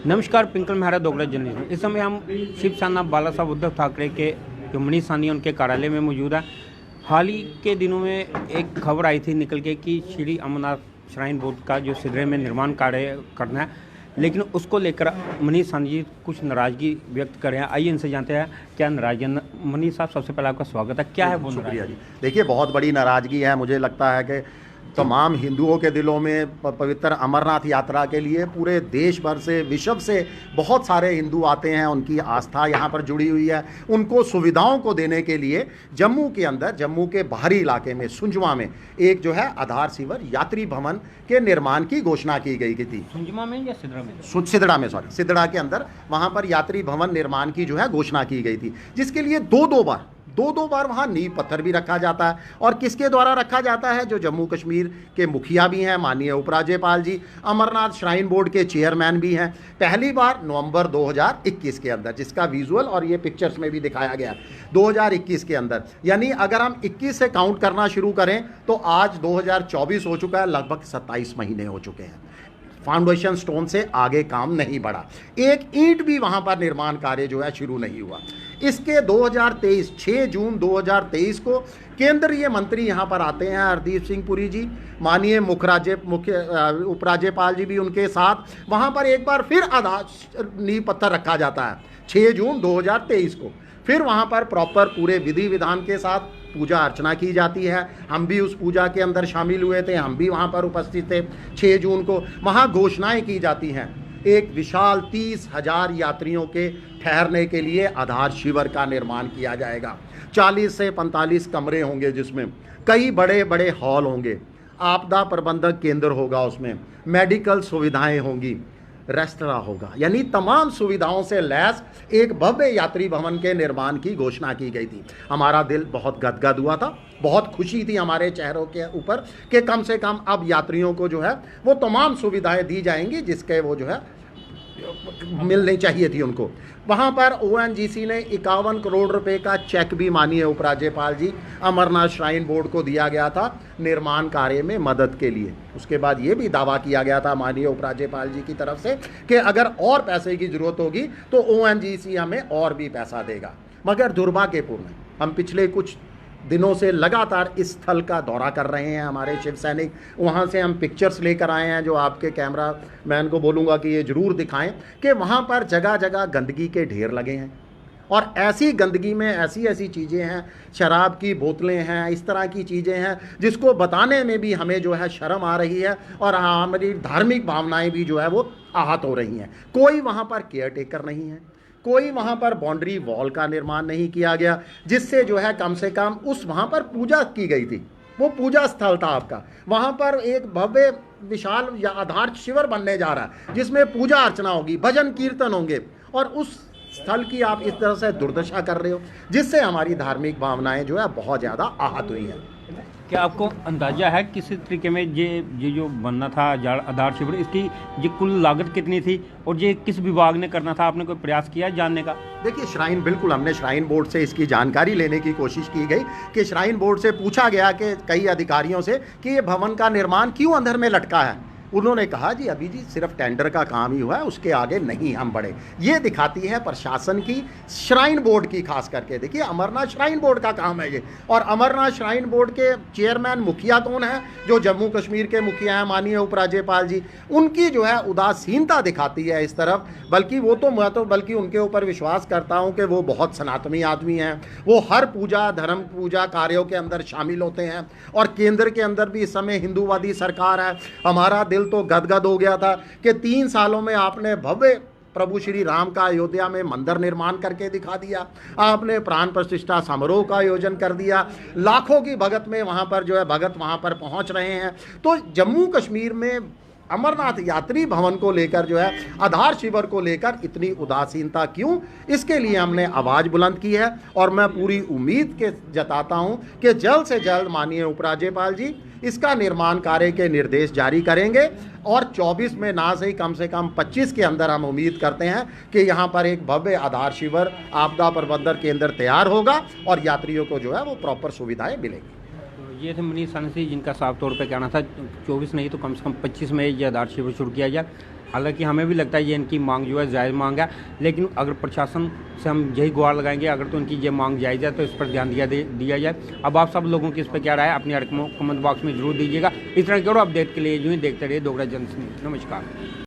नमस्कार, पिंकल मेहरा दोगला जर्नलिज्म। इस समय हम शिवसेना बाला साहब उद्धव ठाकरे के जो मनीषानी उनके कार्यालय में मौजूद है। हाल ही के दिनों में एक खबर आई थी निकल के कि श्री अमरनाथ श्राइन बोर्ड का जो सिदड़े में निर्माण कार्य करना है, लेकिन उसको लेकर मनीषानी जी कुछ नाराज़गी व्यक्त कर रहे हैं। आइए इनसे जानते हैं क्या नाराज़गी। मनीष साहब, सबसे पहले आपका स्वागत है। क्या है वो शुक्रिया जी। देखिए, बहुत बड़ी नाराज़गी है। मुझे लगता है कि तमाम हिंदुओं के दिलों में पवित्र अमरनाथ यात्रा के लिए पूरे देश भर से, विश्व से बहुत सारे हिंदू आते हैं। उनकी आस्था यहाँ पर जुड़ी हुई है। उनको सुविधाओं को देने के लिए जम्मू के अंदर, जम्मू के बाहरी इलाके में सुंजमा में एक जो है आधार शिविर यात्री भवन के निर्माण की घोषणा की गई थी। सुंजमा में या सिदड़ा में? सिदड़ा के अंदर वहाँ पर यात्री भवन निर्माण की जो है घोषणा की गई थी, जिसके लिए दो बार वहाँ नींव पत्थर भी रखा जाता है। और किसके द्वारा रखा जाता है? जो जम्मू कश्मीर के मुखिया भी हैं, माननीय उपराज्यपाल जी, अमरनाथ श्राइन बोर्ड के चेयरमैन भी हैं। पहली बार नवंबर 2021 के अंदर, जिसका विजुअल और ये पिक्चर्स में भी दिखाया गया 2021 के अंदर। यानी अगर हम 21 से काउंट करना शुरू करें तो आज 2024 हो चुका है, लगभग 27 महीने हो चुके हैं। फाउंडेशन स्टोन से आगे काम नहीं बढ़ा, एक ईंट भी वहां पर निर्माण कार्य जो है शुरू नहीं हुआ। इसके 2023 6 जून 2023 को केंद्रीय मंत्री यहां पर आते हैं, हरदीप सिंह पुरी जी, माननीय उपराज्यपाल जी भी उनके साथ। वहां पर एक बार फिर आधार नींव पत्थर रखा जाता है 6 जून 2023 को। फिर वहां पर प्रॉपर पूरे विधि विधान के साथ पूजा अर्चना की जाती है। हम भी उस पूजा के अंदर शामिल हुए थे, हम भी वहाँ पर उपस्थित थे। 6 जून को वहाँ घोषणाएं की जाती हैं। एक विशाल 30,000 यात्रियों के ठहरने के लिए आधार शिविर का निर्माण किया जाएगा। 40 से 45 कमरे होंगे, जिसमें कई बड़े बड़े हॉल होंगे, आपदा प्रबंधक केंद्र होगा, उसमें मेडिकल सुविधाएं होंगी, रेस्टोरेंट होगा। यानी तमाम सुविधाओं से लैस एक भव्य यात्री भवन के निर्माण की घोषणा की गई थी। हमारा दिल बहुत गदगद हुआ था, बहुत खुशी थी हमारे चेहरों के ऊपर कि कम से कम अब यात्रियों को जो है वो तमाम सुविधाएं दी जाएंगी जिसके वो जो है मिलनी चाहिए थी उनको। वहाँ पर ओएनजीसी ने 51 करोड़ रुपए का चेक भी माननीय उपराज्यपाल जी अमरनाथ श्राइन बोर्ड को दिया गया था निर्माण कार्य में मदद के लिए। उसके बाद ये भी दावा किया गया था माननीय उपराज्यपाल जी की तरफ से कि अगर और पैसे की जरूरत होगी तो ओएनजीसी हमें और भी पैसा देगा। मगर दुर्भाग्यपूर्ण, हम पिछले कुछ दिनों से लगातार इस स्थल का दौरा कर रहे हैं हमारे शिव सैनिक। वहाँ से हम पिक्चर्स लेकर आए हैं, जो आपके कैमरा मैन को बोलूँगा कि ये ज़रूर दिखाएं कि वहाँ पर जगह जगह गंदगी के ढेर लगे हैं। और ऐसी गंदगी में ऐसी ऐसी चीज़ें हैं, शराब की बोतलें हैं, इस तरह की चीज़ें हैं जिसको बताने में भी हमें जो है शर्म आ रही है और हमारी धार्मिक भावनाएँ भी जो है वो आहत हो रही हैं। कोई वहाँ पर केयर टेकर नहीं है, कोई वहाँ पर बाउंड्री वॉल का निर्माण नहीं किया गया, जिससे जो है कम से कम उस वहाँ पर पूजा की गई थी, वो पूजा स्थल था आपका। वहाँ पर एक भव्य विशाल या आधार शिविर बनने जा रहा है जिसमें पूजा अर्चना होगी, भजन कीर्तन होंगे, और उस स्थल की आप इस तरह से दुर्दशा कर रहे हो, जिससे हमारी धार्मिक भावनाएं जो है बहुत ज़्यादा आहत हुई हैं। क्या आपको अंदाजा है किस तरीके में ये जो बनना था आधार शिविर, इसकी ये कुल लागत कितनी थी और ये किस विभाग ने करना था? आपने कोई प्रयास किया जानने का? देखिए, बिल्कुल हमने श्राइन बोर्ड से इसकी जानकारी लेने की कोशिश की गई कि श्राइन बोर्ड से पूछा गया कि कई अधिकारियों से कि ये भवन का निर्माण क्यों अंदर में लटका है। उन्होंने कहा जी अभी जी सिर्फ टेंडर का काम ही हुआ है, उसके आगे नहीं हम बढ़े। ये दिखाती है प्रशासन की, श्राइन बोर्ड की खास करके। देखिए, अमरनाथ श्राइन बोर्ड का काम है ये, और अमरनाथ श्राइन बोर्ड के चेयरमैन मुखिया कौन है? जो जम्मू कश्मीर के मुखिया हैं, माननीय उपराज्यपाल जी। उनकी जो है उदासीनता दिखाती है इस तरफ। बल्कि वो तो मैं तो बल्कि उनके ऊपर विश्वास करता हूँ कि वो बहुत सनातनी आदमी हैं। वो हर पूजा, धर्म पूजा कार्यों के अंदर शामिल होते हैं, और केंद्र के अंदर भी इस समय हिंदूवादी सरकार है। हमारा दिल तो गदगद हो गया था कि 3 सालों में आपने भव्य प्रभु श्री राम का अयोध्या में मंदिर निर्माण करके दिखा दिया। आपने प्राण प्रतिष्ठा समारोह का आयोजन कर दिया। लाखों की भगत में वहां पर जो है भगत वहां पर पहुंच रहे हैं। तो जम्मू कश्मीर में अमरनाथ यात्री भवन को लेकर जो है आधार शिविर को लेकर इतनी उदासीनता क्यों? इसके लिए हमने आवाज़ बुलंद की है, और मैं पूरी उम्मीद के जताता हूं कि जल्द से जल्द माननीय उपराज्यपाल जी इसका निर्माण कार्य के निर्देश जारी करेंगे, और 24 में ना से कम 25 के अंदर हम उम्मीद करते हैं कि यहाँ पर एक भव्य आधार शिविर, आपदा प्रबंधन केंद्र तैयार होगा और यात्रियों को जो है वो प्रॉपर सुविधाएं मिलेंगी। ये थे मनीषानी जी, जिनका साफ तौर पे कहना था 24 नहीं तो कम से कम 25 में ये आधार शिविर शुरू किया जाए। हालांकि हमें भी लगता है ये इनकी मांग जो है जायज़ मांग है, लेकिन अगर प्रशासन से हम यही गुहार लगाएंगे अगर तो उनकी ये मांग जायज़ है तो इस पर ध्यान दिया जाए। अब आप सब लोगों की इस पर क्या राय है अपनी कमेंट बॉक्स में जरूर दीजिएगा। इस तरह के और अपडेट के लिए यूँ ही देखते रहिए डोगरा जन न्यूज़। नमस्कार।